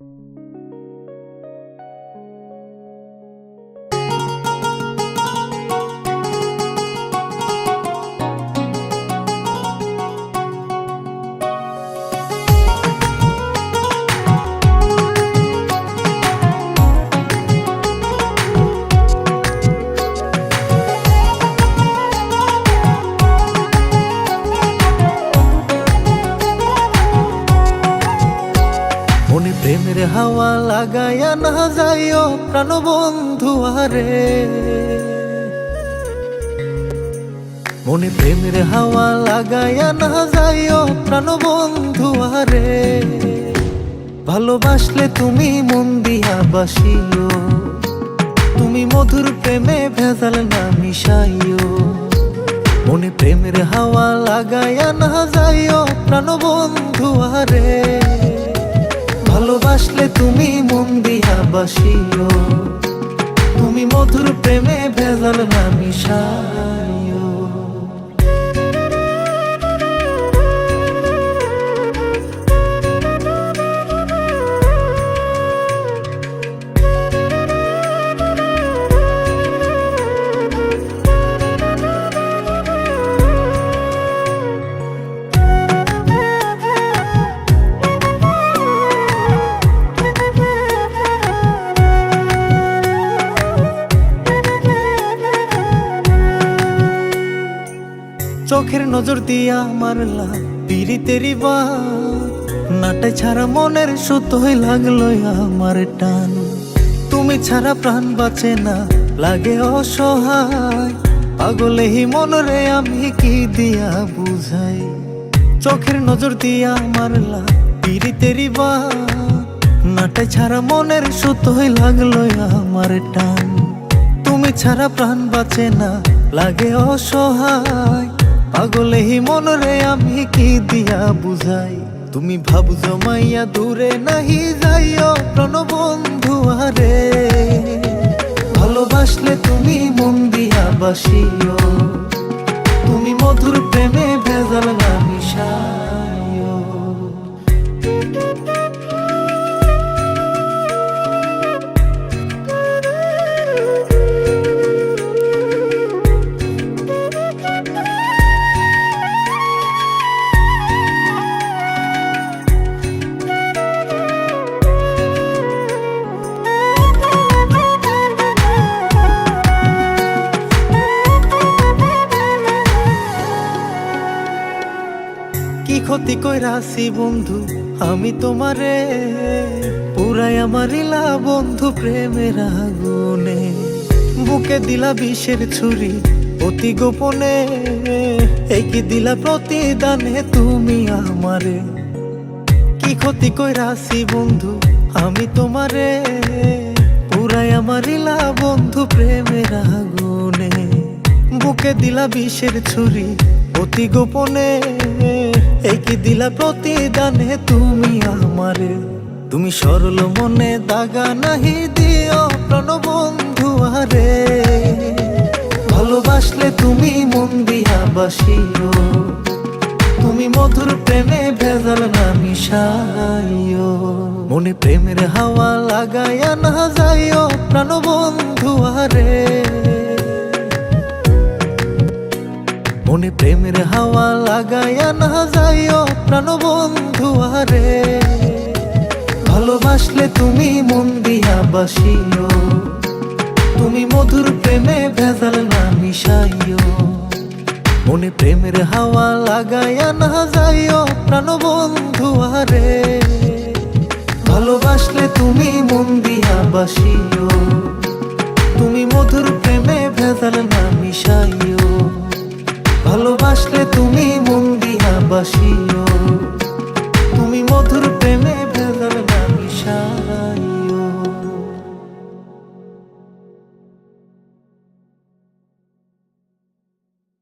মনে প্রেমের হাওয়া লাগায়া না যাইও প্রাণ বন্ধু আরে, মনে প্রেমের হাওয়া লাগায়া না যাইও প্রাণ বন্ধু আরে। ভালোবাসলে তুমি মন দিয়া বাসিও, তুমি মধুর প্রেমে ভেজাল না মিশাইও। মনে প্রেমের হাওয়া লাগায়া না যাইও প্রাণ বন্ধু আরে। ভালোবাসলে তুমি মন দিয়া বাসিও, তুমি মধুর প্রেমে ভেজাল না মিশাইও। চোখের নজর দিয়া মারলা পিরিতেরি বাত, নাটাই ছাড়া মনের সুতোই লাগলো আমার টান। তুমি ছাড়া প্রাণ বাঁচে না, লাগে অসহায়, পাগলে হি মনরে আমি কি দিয়া বুঝাই। চোখের নজর দিয়া মারলা পিরিতেরি বাত, নাটাই ছাড়া মনের সুতোই লাগলো আমার টান। তুমি ছাড়া প্রাণ বাঁচে না, লাগে অসহায়, পাগলে হি মনরে আমি কি দিয়া বুঝাই। তুমি ভাব জমাইয়া দূরে নাহি যাইও প্রাণ বন্ধু আরে। ভালোবাসলে তুমি মন দিয়া বাসিও, তুমি মধুর প্রেমে ভেজাল না মিশাইও। কি ক্ষতি কইরাছি বন্ধু আমি তোমারে, পুরাই আমার ইলা বন্ধু প্রেমের আগুনে। বুকে দিলা বিষের ছুরি অতি গোপনে, এই কি দিলা প্রতিদানে তুমি আমারে। কি ক্ষতি কইরাছি বন্ধু আমি তোমারে, পুরাই আমার ইলা বন্ধু প্রেমের আগুনে। বুকে দিলা বিষের ছুরি অতি গোপনে, এই কি দিলা প্রতিদানে তুমি আমারে। তুমি সরল মনে দাগা নাহি দিও প্রাণ বন্ধু আরে। ভালোবাসলে তুমি মন দিয়া বাসিও, তুমি মধুর প্রেমে ভেজাল না মিশাইও। মনে প্রেমের হাওয়া লাগায়া না যাইও প্রাণ বন্ধু আরে। মনে প্রেমের হাওয়া লাগায়া না যাইও প্রাণ বন্ধু আরে। ভালোবাসলে তুমি মন দিয়া বাসিও, তুমি মধুর প্রেমে ভেজাল না মিশাইও। মনে প্রেমের হাওয়া লাগায়া না যাইও প্রাণ বন্ধু আরে। ভালোবাসলে তুমি মন দিয়া বাসিও,